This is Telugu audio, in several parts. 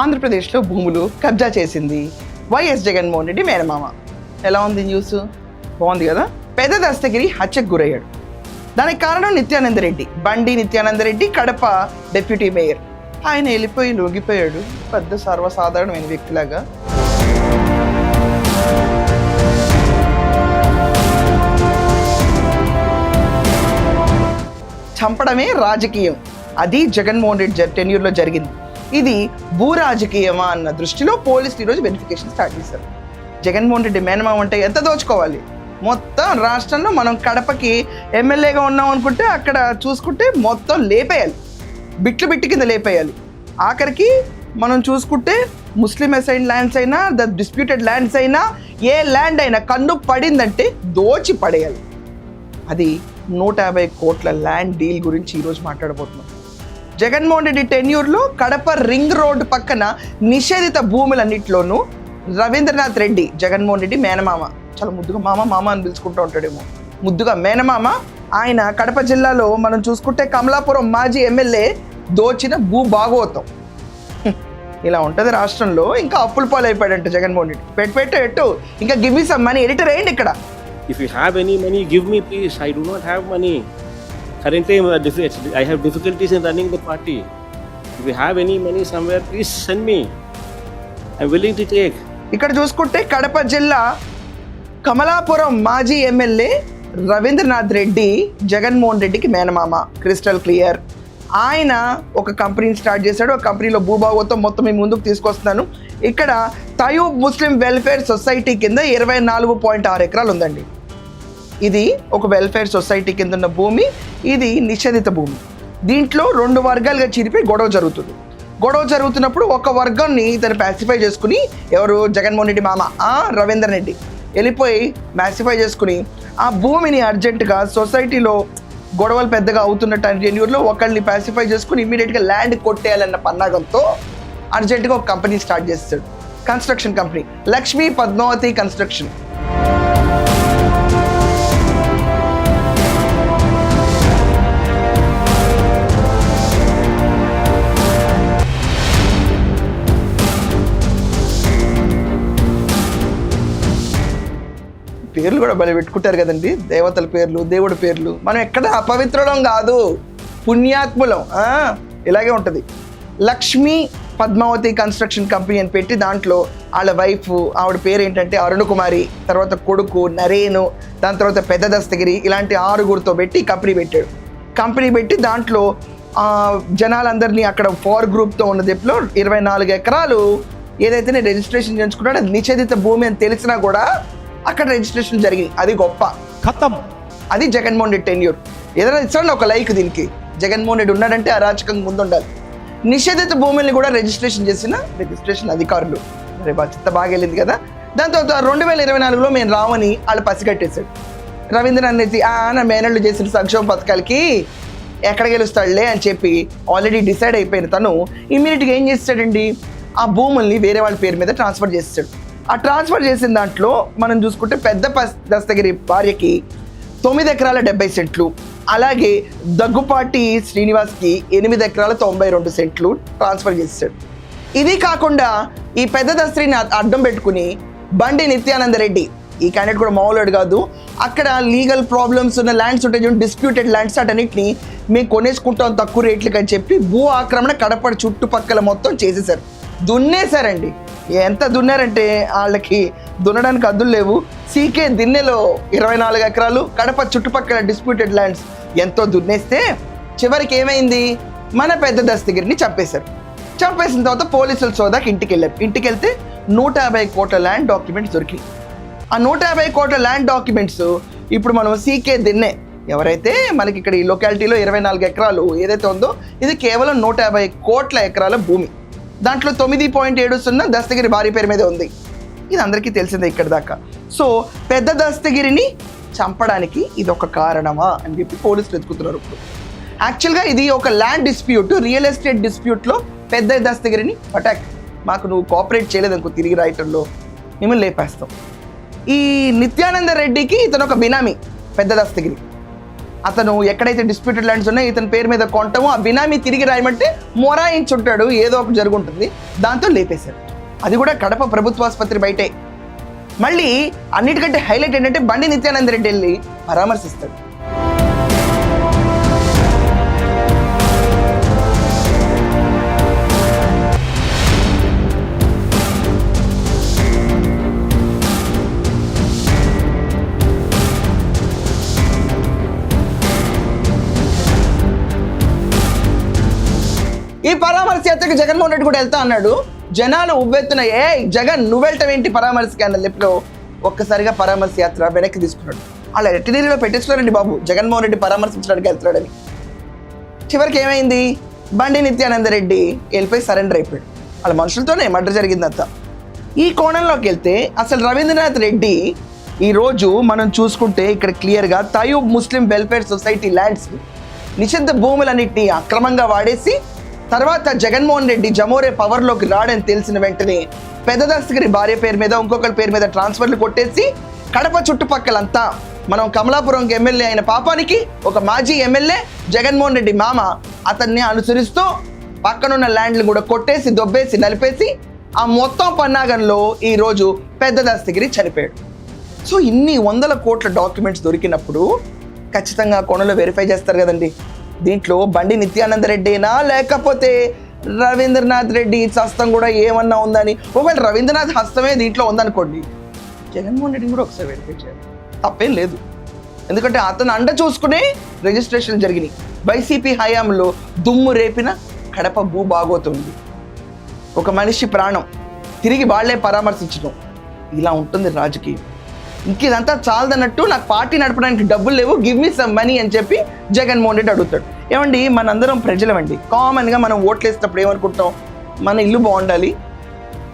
ఆంధ్రప్రదేశ్లో భూములు కబ్జా చేసింది వైఎస్ జగన్మోహన్ రెడ్డి మేనమామ. ఎలా ఉంది న్యూస్? బాగుంది కదా. పెద్ద దస్తగిరి హత్యకు గురయ్యాడు. దానికి కారణం నిత్యానందరెడ్డి, బండి నిత్యానందరెడ్డి, కడప డిప్యూటీ మేయర్. ఆయన వెళ్ళిపోయి లొంగిపోయాడు పెద్ద సర్వసాధారణమైన వ్యక్తిలాగా. చంపడమే రాజకీయం, అది జగన్మోహన్ రెడ్డి టెన్యూర్లో జరిగింది. ఇది భూ రాజకీయమా అన్న దృష్టిలో పోలీసులు ఈరోజు వెరిఫికేషన్ స్టార్ట్ చేశారు. జగన్మోహన్ రెడ్డి మేనమామ అంటే ఎంత దోచుకోవాలి? మొత్తం రాష్ట్రంలో మనం కడపకి ఎమ్మెల్యేగా ఉన్నాం అనుకుంటే అక్కడ చూసుకుంటే మొత్తం లేపేయాలి, బిట్లు బిట్టి కింద లేపేయాలి. ఆఖరికి మనం చూసుకుంటే ముస్లిం అసైన్ ల్యాండ్స్ అయినా, ద డిస్ప్యూటెడ్ ల్యాండ్స్ అయినా, ఏ ల్యాండ్ అయినా కన్ను పడిందంటే దోచి పడేయాలి. అది 150 కోట్ల ల్యాండ్ డీల్ గురించి ఈరోజు మాట్లాడబోతున్నాం. జగన్మోహన్ రెడ్డి టెన్యూర్లో కడప రింగ్ రోడ్డు పక్కన నిషేధిత భూములన్నింటిలోనూ రవీంద్రనాథ్ రెడ్డి, జగన్మోహన్ రెడ్డి మేనమామ, చాలా ముద్దుగా మామ అని పిలుచుకుంటూ ఉంటాడేమో, ముద్దుగా మేనమామ. ఆయన కడప జిల్లాలో మనం చూసుకుంటే కమలాపురం మాజీ ఎమ్మెల్యే దోచిన భూ భాగవతం. ఇలా ఉంటుంది రాష్ట్రంలో. ఇంకా అప్పుల పాలు అయిపోయాడంట జగన్మోహన్ రెడ్డి. పెట్టు ఇంకా give me some money. Editor ఏంటి ఇక్కడ? If you have any money, give me please. I do not have money. Currently, I have difficulties in running the party. If you have any money somewhere, please send me. I'm willing to take. ఇక్కడ చూసుకుంటే కడప జిల్లా కమలాపురం మాజీ ఎమ్మెల్యే రవీంద్రనాథ్ రెడ్డి జగన్మోహన్ రెడ్డికి మేనమామ, క్రిస్టల్ క్లియర్. ఆయన ఒక కంపెనీని స్టార్ట్ చేశాడు. ఆ కంపెనీలో భూభాగవతం మొత్తం మీ ముందుకు తీసుకొస్తున్నాను. ఇక్కడ తయూబ్ ముస్లిం వెల్ఫేర్ సొసైటీ కింద 24.6 ఎకరాలు ఉందండి. ఇది ఒక వెల్ఫేర్ సొసైటీ కింద ఉన్న భూమి. ఇది నిషేధిత భూమి. దీంట్లో 2 వర్గాలుగా చీరిపోయి గొడవ జరుగుతున్నప్పుడు ఒక వర్గాన్ని ఇతను ప్యాసిఫై చేసుకుని, ఎవరు? జగన్మోహన్ రెడ్డి మామ రవీందర్ రెడ్డి వెళ్ళిపోయి మ్యాసిఫై చేసుకుని ఆ భూమిని అర్జెంటుగా సొసైటీలో గొడవలు పెద్దగా అవుతున్న టెన్యూర్లో ఒకళ్ళని ప్యాసిఫై చేసుకుని ఇమ్మీడియట్గా ల్యాండ్ కొట్టేయాలన్న పన్నాగంతో అర్జెంటుగా ఒక కంపెనీ స్టార్ట్ చేస్తాడు. Construction company, Lakshmi Padmavathi construction. పేర్లు కూడా బలి పెట్టుకుంటారు కదండి, దేవతల పేర్లు, దేవుడి పేర్లు. మనం ఎక్కడ అపవిత్రులం కాదు, పుణ్యాత్ములం. ఇలాగే ఉంటుంది. లక్ష్మీ పద్మావతి కన్స్ట్రక్షన్ కంపెనీ అని పెట్టి దాంట్లో వాళ్ళ వైఫ్, ఆవిడ పేరు ఏంటంటే అరుణ కుమారి, తర్వాత కొడుకు నరేను, దాని తర్వాత పెద్ద దస్తగిరి, ఇలాంటి 6గురితో పెట్టి కంపెనీ పెట్టి దాంట్లో జనాలందరినీ అక్కడ 4 గ్రూప్తో ఉన్న దెప్పులో 24 ఎకరాలు ఏదైతే రిజిస్ట్రేషన్ చేయించుకున్నాడో అది నిషేధిత భూమి అని తెలిసినా కూడా అక్కడ రిజిస్ట్రేషన్ జరిగింది. అది గొప్ప ఖతం. అది జగన్మోహన్ రెడ్డి టెన్యూర్. ఏదైనా ఇస్తాడు ఒక లైక్ దీనికి. జగన్మోహన్ రెడ్డి ఉన్నాడంటే అరాచకంగా ముందుండాలి. నిషేధిత భూముల్ని కూడా రిజిస్ట్రేషన్ చేసిన రిజిస్ట్రేషన్ అధికారులు. అరే చిత్త బాగా వెళ్ళింది కదా. దాని తర్వాత 2024లో మేము రావని వాళ్ళు పసిగట్టేశాడు. రవీంద్రనాథ్ రెడ్డి నా మేనళ్ళు చేసిన సంక్షేమ పథకాలకి ఎక్కడ గెలుస్తాడులే అని చెప్పి ఆల్రెడీ డిసైడ్ అయిపోయిన తను ఇమ్మీడియట్గా ఏం చేస్తాడండి, ఆ భూముల్ని వేరే వాళ్ళ పేరు మీద ట్రాన్స్ఫర్ చేస్తాడు. ఆ ట్రాన్స్ఫర్ చేసిన దాంట్లో మనం చూసుకుంటే పెద్ద దస్తగిరి భార్యకి 9 ఎకరాల 70 సెంట్లు, అలాగే దగ్గుపాటి శ్రీనివాస్కి 8 ఎకరాల 92 సెంట్లు ట్రాన్స్ఫర్ చేస్తాడు. ఇది కాకుండా ఈ పెద్ద దస్తగిరిని అడ్డం పెట్టుకుని బండి నిత్యానందరెడ్డి, ఈ క్యాండిడేట్ కూడా మామూలుడు కాదు, అక్కడ లీగల్ ప్రాబ్లమ్స్ ఉన్న ల్యాండ్స్ ఉంటాయి, డిస్ప్యూటెడ్ ల్యాండ్స్, అటన్నిటిని మేము కొనేసుకుంటాం తక్కువ రేట్లకి అని చెప్పి భూ ఆక్రమణ కడప చుట్టుపక్కల మొత్తం చేసేసారు, దున్నేశారండి. ఎంత దున్నారంటే వాళ్ళకి దున్నడానికి అద్దులు లేవు. సీకే దిన్నెలో 24 ఎకరాలు, కడప చుట్టుపక్కల డిస్ప్యూటెడ్ ల్యాండ్స్ ఎంతో దున్నేస్తే చివరికి ఏమైంది, మన పెద్ద దస్తగిరిని చంపేశారు. చంపేసిన తర్వాత పోలీసులు సోదాకి ఇంటికి వెళ్తే 150 కోట్ల ల్యాండ్ డాక్యుమెంట్స్ దొరికినాయి. ఆ 150 కోట్ల ల్యాండ్ డాక్యుమెంట్స్ ఇప్పుడు మనం సీకే దిన్నె ఎవరైతే మనకి ఇక్కడ ఈ లొకాలిటీలో 24 ఎకరాలు ఏదైతే ఉందో ఇది కేవలం 150 కోట్ల ఎకరాల భూమి. దాంట్లో 9.70 దస్తగిరి భార్య పేరు మీద ఉంది. ఇది అందరికీ తెలిసిందే ఇక్కడ దాకా. సో పెద్ద దస్తగిరిని చంపడానికి ఇది ఒక కారణమా అని చెప్పి పోలీసులు ఎత్తుకుతున్నారు. ఇప్పుడు యాక్చువల్గా ఇది ఒక ల్యాండ్ డిస్ప్యూట్, రియల్ ఎస్టేట్ డిస్ప్యూట్లో పెద్ద దస్తగిరిని అటాక్, మాకు నువ్వు కోఆపరేట్ చేయలేదనుకో తిరిగి రాయటంలో మిమ్మల్ని లేపేస్తాం. ఈ నిత్యానంద రెడ్డికి ఇతను ఒక బినామీ పెద్ద దస్తగిరి. అతను ఎక్కడైతే డిస్ప్యూటెడ్ ల్యాండ్స్ ఉన్నాయో ఇతని పేరు మీద కొంటామో ఆ బినామీ తిరిగి రాయమంటే మొరాయించుంటాడు, ఏదో ఒకటి జరుగుంటుంది, దాంతో లేపేశారు. అది కూడా కడప ప్రభుత్వ ఆసుపత్రి బయటే. మళ్ళీ అన్నిటికంటే హైలైట్ ఏంటంటే బండి నిత్యానంద రెడ్డి వెళ్ళి పరామర్శిస్తాడు. ఈ పరామర్శ యాత్రకు జగన్మోహన్ రెడ్డి కూడా వెళ్తా అన్నాడు. జనాలు ఉవ్వెత్తున ఏ జగన్ నువ్వు వెళ్ళటం పరామర్శకి అన్న లెప్పులో ఒక్కసారిగా పరామర్శ యాత్ర వెనక్కి తీసుకున్నాడు. అలా ఎట్టినీరులో పెట్టేస్తున్నారండి బాబు జగన్మోహన్ రెడ్డి పరామర్శించడానికి వెళ్తున్నాడని. చివరికి ఏమైంది, బండి నిత్యానంద రెడ్డి వెళ్ళిపోయి సరెండర్ అయిపోయాడు. వాళ్ళ మనుషులతోనే మర్డర్ జరిగిందంతా. ఈ కోణంలోకి వెళ్తే అసలు రవీంద్రనాథ్ రెడ్డి ఈరోజు మనం చూసుకుంటే ఇక్కడ క్లియర్గా తయూబ్ ముస్లిం వెల్ఫేర్ సొసైటీ ల్యాండ్స్ నిషిద్ధ భూములన్నింటినీ అక్రమంగా వాడేసి తర్వాత జగన్మోహన్ రెడ్డి జమోరే పవర్లోకి రాడని తెలిసిన వెంటనే పెద్ద దస్తగిరి భార్య పేరు మీద ఇంకొకరి పేరు మీద ట్రాన్స్ఫర్లు కొట్టేసి కడప చుట్టుపక్కలంతా మనం కమలాపురంకి ఎమ్మెల్యే అయిన పాపానికి ఒక మాజీ ఎమ్మెల్యే జగన్మోహన్ రెడ్డి మామ అతన్ని అనుసరిస్తూ పక్కనున్న ల్యాండ్లు కూడా కొట్టేసి దొబ్బేసి నలిపేసి ఆ మొత్తం పన్నాగంలో ఈరోజు పెద్ద దస్తగిరి చనిపోయాడు. సో ఇన్ని వందల కోట్ల డాక్యుమెంట్స్ దొరికినప్పుడు ఖచ్చితంగా కొనలో వెరిఫై చేస్తారు కదండి. దీంట్లో బండి నిత్యానంద రెడ్డినా లేకపోతే రవీంద్రనాథ్ రెడ్డి హస్తం కూడా ఏమన్నా ఉందని, ఒకవేళ రవీంద్రనాథ్ హస్తమే దీంట్లో ఉందనుకోండి, జగన్మోహన్ రెడ్డిని కూడా ఒకసారి వెరిఫై చేయాలి, తప్పేం లేదు. ఎందుకంటే అతను అండ చూసుకునే రిజిస్ట్రేషన్ జరిగినాయి. వైసీపీ హయాంలో దుమ్ము రేపిన కడప భూ బాగోతుంది. ఒక మనిషి ప్రాణం తిరిగి వాళ్లే పరామర్శించడం, ఇలా ఉంటుంది రాజకీయం. ఇంకేదంతా చాలదన్నట్టు నాకు పార్టీ నడపడానికి డబ్బులు లేవు, గివ్ మీ సమ్ మనీ అని చెప్పి జగన్మోహన్ రెడ్డి అడుగుతాడు. ఏమండి మనందరం ప్రజలమండి, కామన్గా మనం ఓట్లు వేసినప్పుడు ఏమనుకుంటాం, మన ఇల్లు బాగుండాలి,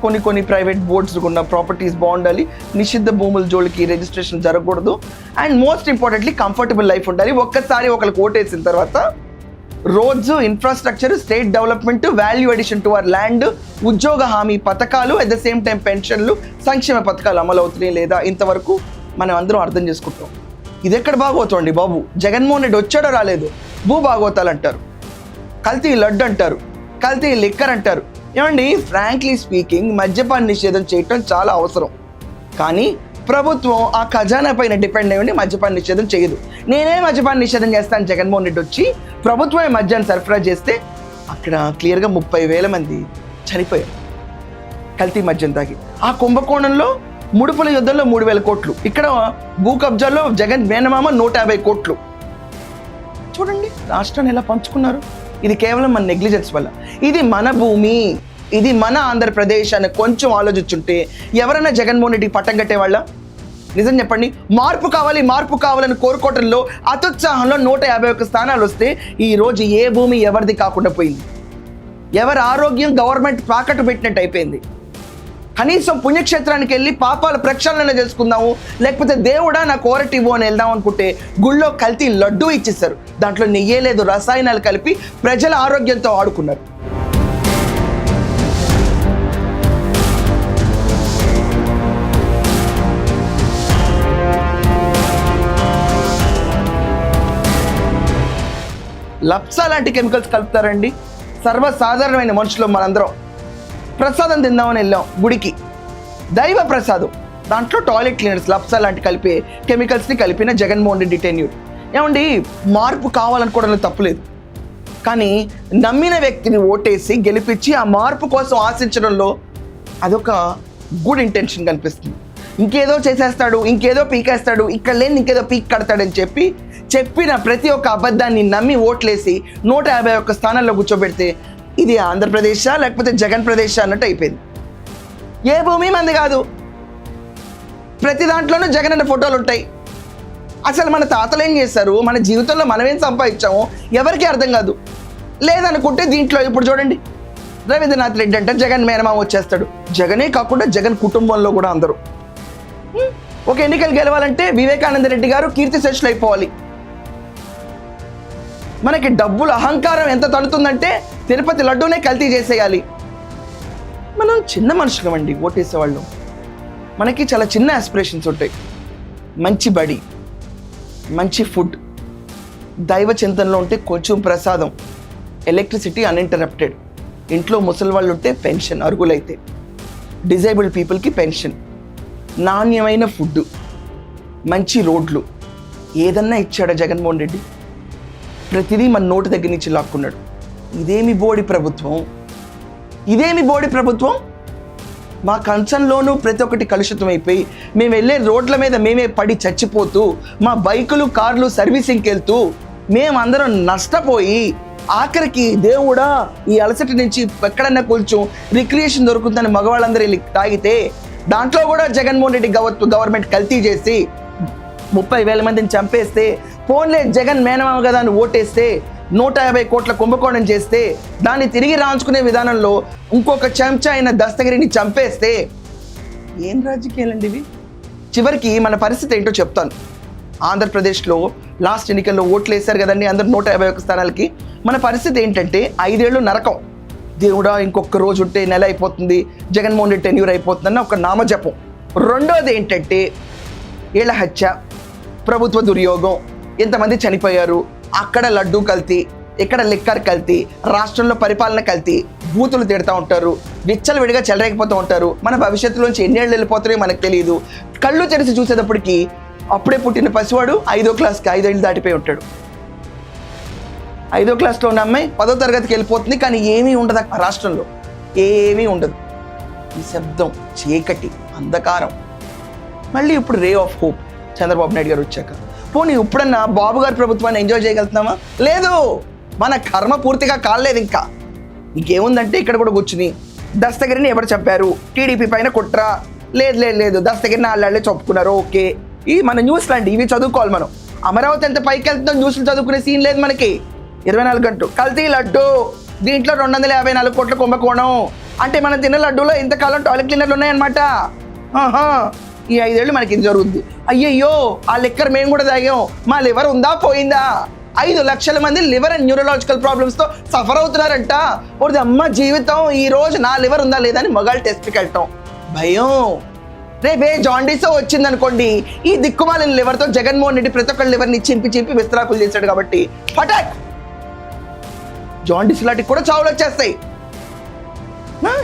కొన్ని ప్రైవేట్ బోర్డ్స్ ఉన్న ప్రాపర్టీస్ బాగుండాలి, నిషిద్ధ భూముల జోలికి రిజిస్ట్రేషన్ జరగకూడదు, and most importantly comfortable life ఉండాలి. ఒక్కసారి ఒకరికి ఓటేసిన తర్వాత roads, infrastructure, state development, value addition to our land, ఉద్యోగ హామీ పథకాలు, అట్ ద సేమ్ టైం పెన్షన్లు, సంక్షేమ పథకాలు అమలు అవుతున్నాయి లేదా ఇంతవరకు మనం అందరం అర్థం చేసుకుంటాం. ఇది ఎక్కడ బాగోతండి బాబు, జగన్మోహన్ రెడ్డి వచ్చాడో రాలేదు భూ బాగోతాలు అంటారు, కల్తీ లడ్డు అంటారు, కల్తీ లిక్కర్ అంటారు. ఏమండి ఫ్రాంక్లీ స్పీకింగ్ మద్యపాన నిషేధం చేయటం చాలా అవసరం, కానీ ప్రభుత్వం ఆ ఖజానా పైన డిపెండ్ అయ్యి మద్యపాన నిషేధం చేయదు. నేనే మద్యపాన నిషేధం చేస్తాను జగన్మోహన్ రెడ్డి వచ్చి ప్రభుత్వమే మద్యాన్ని సరఫరా చేస్తే అక్కడ క్లియర్గా 30,000 మంది చనిపోయారు కల్తీ మద్యం తాగి. ఆ కుంభకోణంలో ముడుపుల యుద్ధంలో 3,000 కోట్లు, ఇక్కడ భూ కబ్జాల్లో జగన్ మేనమామ 150 కోట్లు. చూడండి రాష్ట్రాన్ని ఎలా పంచుకున్నారు. ఇది కేవలం మన నెగ్లిజెన్స్ వల్ల. ఇది మన భూమి, ఇది మన ఆంధ్రప్రదేశ్ అని కొంచెం ఆలోచించుంటే ఎవరైనా జగన్మోహన్ రెడ్డికి పట్టం కట్టేవాళ్ళ? నిజం చెప్పండి, మార్పు కావాలని కోరుకోవటంలో అత్యుత్సాహంలో 151 స్థానాలు వస్తే ఈరోజు ఏ భూమి ఎవరిది కాకుండా పోయింది. ఎవరి ఆరోగ్యం గవర్నమెంట్ తాకట్టు పెట్టినట్టు అయిపోయింది. కనీసం పుణ్యక్షేత్రానికి వెళ్ళి పాపాల ప్రక్షాళన చేసుకుందాము, లేకపోతే దేవుడా నా కోరటి ఇవ్వు అని వెళ్దాం అనుకుంటే గుళ్ళో కల్తీ లడ్డూ ఇచ్చేస్తారు. దాంట్లో నెయ్యే లేదు, రసాయనాలు కలిపి ప్రజల ఆరోగ్యంతో ఆడుకున్నారు. లప్సా లాంటి కెమికల్స్ కలుపుతారండి. సర్వసాధారణమైన మనుషులు మనందరం ప్రసాదం తిందామని వెళ్ళాం గుడికి, దైవ ప్రసాదం, దాంట్లో టాయిలెట్ క్లీనర్స్ లప్సా లాంటి కలిపే కెమికల్స్ని కలిపిన జగన్మోహన్ రెడ్డి టెన్యూర్. ఏమండి మార్పు కావాలనుకోవడంలో తప్పులేదు, కానీ నమ్మిన వ్యక్తిని ఓటేసి గెలిపించి ఆ మార్పు కోసం ఆశించడంలో అదొక గుడ్ ఇంటెన్షన్ కనిపిస్తుంది. ఇంకేదో చేసేస్తాడు, ఇంకేదో పీకేస్తాడు, ఇక్కడ లేని ఇంకేదో పీక్ కడతాడని చెప్పిన ప్రతి ఒక్క అబద్ధాన్ని నమ్మి ఓట్లేసి 151 స్థానాల్లో కూర్చోబెడితే ఇది ఆంధ్రప్రదేశా లేకపోతే జగన్ ప్రదేశ్ అన్నట్టు అయిపోయింది. ఏ భూమి మంది కాదు, ప్రతి దాంట్లోనూ జగన్ అన్న ఫోటోలు ఉంటాయి. అసలు మన తాతలు ఏం చేశారు, మన జీవితంలో మనమేం సంపాదించామో ఎవరికీ అర్థం కాదు. లేదనుకుంటే దీంట్లో ఇప్పుడు చూడండి, రవీంద్రనాథ్ రెడ్డి అంటే జగన్ మేనమామ వచ్చేస్తాడు. జగనే కాకుండా జగన్ కుటుంబంలో కూడా అందరూ. ఒక ఎన్నికలు గెలవాలంటే వివేకానంద రెడ్డి గారు కీర్తి శేషులు అయిపోవాలి. మనకి డబ్బులు అహంకారం ఎంత తడుతుందంటే తిరుపతి లడ్డూనే కల్తీ చేసేయాలి. మనం చిన్న మనుషులం అండి ఓటేసేవాళ్ళం. మనకి చాలా చిన్న ఆస్పిరేషన్స్ ఉంటాయి. మంచి బడి, మంచి ఫుడ్, దైవ చింతనలో ఉంటే కొంచెం ప్రసాదం, ఎలక్ట్రిసిటీ అన్ఇంటరప్టెడ్, ఇంట్లో ముసలి వాళ్ళు ఉంటే పెన్షన్ అరుగులైతే, డిజేబుల్డ్ పీపుల్కి పెన్షన్, నాణ్యమైన ఫుడ్, మంచి రోడ్లు, ఏదన్నా ఇచ్చాడా జగన్మోహన్ రెడ్డి? ప్రతిదీ మన నోటి దగ్గర నుంచి లాక్కున్నాడు. ఇదేమి బోడి ప్రభుత్వం, ఇదేమి బోడి ప్రభుత్వం? మా కంచంలోనూ ప్రతి ఒక్కటి కలుషితం అయిపోయి మేము వెళ్ళే రోడ్ల మీద మేమే పడి చచ్చిపోతూ, మా బైకులు కార్లు సర్వీసింగ్కి వెళ్తూ మేమందరం నష్టపోయి, ఆఖరికి దేవుడా ఈ అలసట నుంచి ఎక్కడన్నా కొంచెం రిక్రియేషన్ దొరుకుతుందని మగవాళ్ళందరూ వెళ్ళి తాగితే, దాంట్లో కూడా జగన్మోహన్ రెడ్డి గవర్నమెంట్ కల్తీ చేసి 30,000 మందిని చంపేస్తే, ఫోన్లే జగన్ మేనమామ కదా అని ఓటేస్తే, 150 కోట్ల కుంభకోణం చేస్తే, దాన్ని తిరిగి రాంచుకునే విధానంలో ఇంకొక చెంచా అయిన దస్తగిరిని చంపేస్తే ఏం రాజకీయాలండి ఇవి? చివరికి మన పరిస్థితి ఏంటో చెప్తాను. ఆంధ్రప్రదేశ్లో లాస్ట్ ఎన్నికల్లో ఓట్లు వేశారు కదండి అందరు 151 స్థానాలకి. మన పరిస్థితి ఏంటంటే 5 ఏళ్ళు నరకం. దేవుడా ఇంకొక రోజు ఉంటే నెల అయిపోతుంది, జగన్మోహన్ రెడ్డి టెన్యూర్ అయిపోతుందని ఒక నామజపం. రెండోది ఏంటంటే ఏళ్ల హత్య, ప్రభుత్వ దుర్యోగం, ఎంతమంది చనిపోయారు, అక్కడ లడ్డూ కల్తీ, ఇక్కడ లిక్కర్ కల్తీ, రాష్ట్రంలో పరిపాలన కల్తీ, బూతులు తిడతా ఉంటారు, విచ్చలు విడిగా చెలరేకపోతూ ఉంటారు. మన భవిష్యత్తులోంచి ఎన్నేళ్ళు వెళ్ళిపోతారో మనకు తెలియదు. కళ్ళు తెరిచి చూసేటప్పటికి అప్పుడే పుట్టిన పసివాడు 5వ క్లాస్కి 5 ఏళ్ళు దాటిపోయి ఉంటాడు. 5వ క్లాస్లో ఉన్న అమ్మాయి 10వ తరగతికి వెళ్ళిపోతుంది, కానీ ఏమీ ఉండదు ఆ రాష్ట్రంలో, ఏమీ ఉండదు. ఈ శబ్దం, చీకటి, అంధకారం. మళ్ళీ ఇప్పుడు ray of hope Chandrababu Naidu గారు వచ్చాక. పోనీ ఇప్పుడన్నా బాబు గారి ప్రభుత్వాన్ని ఎంజాయ్ చేయగలుగుతున్నామా? లేదు. మన కర్మ పూర్తిగా కాలేదు. ఇంకా ఇంకేముందంటే ఇక్కడ కూడా కూర్చుని దస్తగిరిని ఎవరు చెప్పారు, టీడీపీ పైన కుట్ర, లేదు దస్తగిరిని వాళ్ళే చెప్పుకున్నారు, ఓకే. ఈ మన న్యూస్ లాంటి ఇవి చదువుకోవాలి మనం. అమరావతి ఎంత పైకి వెళ్తుందో న్యూస్లు చదువుకునే సీన్ లేదు మనకి. 24 గంటలు కల్తీ లడ్డు, దీంట్లో 254 కోట్ల కుంభకోణం. అంటే మనం తిన్న లడ్డూలో ఇంతకాలం టాయిలెట్ క్లీనర్లు ఉన్నాయన్నమాట. ఈ 5 ఏళ్ళు మనకి ఇది జరుగుద్ది. అయ్యయ్యో ఆ లిక్కర్ మేము కూడా తాగాం, మా లివర్ ఉందా పోయిందా? 5 లక్షల మంది లివర్ అండ్ న్యూరలాజికల్ ప్రాబ్లమ్స్తో సఫర్ అవుతున్నారంట. ఒకటి అమ్మ జీవితం, ఈ రోజు నా లివర్ ఉందా లేదా అని మగాళ్ళు టెస్ట్కి వెళ్ళటం భయం. రేపే జాండీసో వచ్చిందనుకోండి, ఈ దిక్కుమాలిన లివర్తో జగన్మోహన్ రెడ్డి ప్రతి ఒక్కరి లివర్ని చింపి విస్తరాకులు చేశాడు కాబట్టి ఫటాక్ జాండీస్ లాంటివి కూడా చావులు వచ్చేస్తాయి.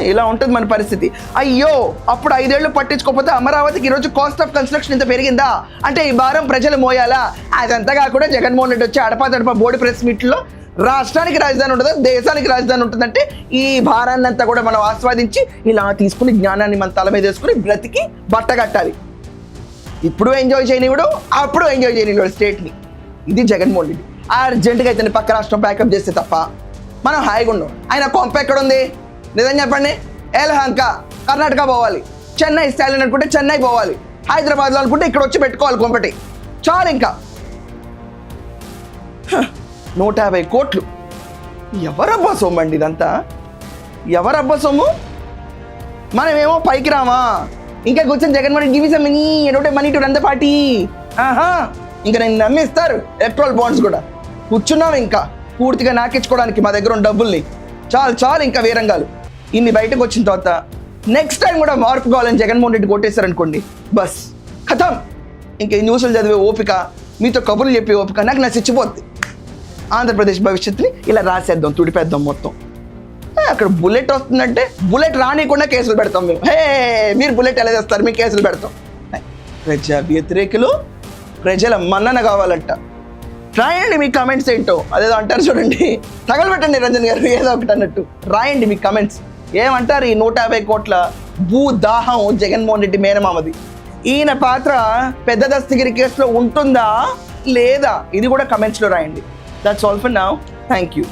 ఇలా ఉంటుంది మన పరిస్థితి. అయ్యో అప్పుడు 5 ఏళ్ళు పట్టించుకోకపోతే అమరావతికి ఈరోజు కాస్ట్ ఆఫ్ కన్స్ట్రక్షన్ ఇంత పెరిగిందా అంటే ఈ భారం ప్రజలు మోయాలా? అదంతా కాకుండా జగన్మోహన్ రెడ్డి వచ్చి అడపా బోర్డు ప్రెస్ మీట్లో రాష్ట్రానికి రాజధాని ఉంటుంది, దేశానికి రాజధాని ఉంటుందంటే ఈ భారాన్ని అంతా కూడా మనం ఆస్వాదించి ఇలా తీసుకుని జ్ఞానాన్ని మన తల మీద వేసుకుని బ్రతికి బట్టగట్టాలి. ఇప్పుడు ఎంజాయ్ చేయనివ్వడు, అప్పుడు ఎంజాయ్ చేయనివ్వడు స్టేట్ని. ఇది జగన్మోహన్ రెడ్డి. అర్జెంటుగా అయితే పక్క రాష్ట్రం ప్యాకప్ చేస్తే తప్ప మనం హాయిగా ఉన్నాం. ఆయన కొంప ఎక్కడ ఉంది నిజం చెప్పండి? ఎలహంక కర్ణాటక పోవాలి, చెన్నై స్టైల్ అనుకుంటే చెన్నై పోవాలి, హైదరాబాద్లో అనుకుంటే ఇక్కడ వచ్చి పెట్టుకోవాలి కొంపటి. చాలు ఇంకా 150 కోట్లు. ఎవరబ్బా సొమ్ము అండి ఇదంతా? ఎవరబ్బా సొమ్ము? మనమేమో పైకి రామా, ఇంకా కూర్చొని Jaganmohan Reddy give some money ఎనోటే money to run the party. ఇంకా నేను నమ్మిస్తారు ఎలక్ట్రల్ బాండ్స్ కూడా. కూర్చున్నాం ఇంకా పూర్తిగా నాకించుకోవడానికి మా దగ్గర ఉన్న డబ్బుల్ని. చాలు ఇంకా వీరంగాలు. ఇన్ని బయటకు వచ్చిన తర్వాత నెక్స్ట్ టైం కూడా మార్పు కావాలని జగన్మోహన్ రెడ్డి కొట్టేశారనుకోండి, బస్ ఖతం. ఇంకా ఈ న్యూస్లు చదివే ఓపిక, మీతో కబుర్లు చెప్పే ఓపిక నాకు నచ్చిపోద్ది. ఆంధ్రప్రదేశ్ భవిష్యత్తుని ఇలా రాసేద్దాం, తుడిపేద్దాం మొత్తం. అక్కడ బుల్లెట్ వస్తుందంటే బుల్లెట్ రానికుండా కేసులు పెడతాం మేము. మీరు బుల్లెట్ ఎలా చేస్తారు, మీకు కేసులు పెడతాం. ప్రజా వ్యతిరేకులు, ప్రజల మన్నన కావాలంట. రాయండి మీ కమెంట్స్ ఏంటో, అదేదో అంటారు చూడండి, తగలబెట్టండి రంజన్ గారు ఏదో ఒకటి అన్నట్టు. రాయండి మీ కమెంట్స్ ఏమంటారు. ఈ 150 కోట్ల భూదాహం జగన్మోహన్ రెడ్డి మేనమామది. ఈయన పాత్ర పెద్ద దస్తగిరి కేసులో ఉంటుందా లేదా, ఇది కూడా కమెంట్స్లో రాయండి. That's all for now. Thank you.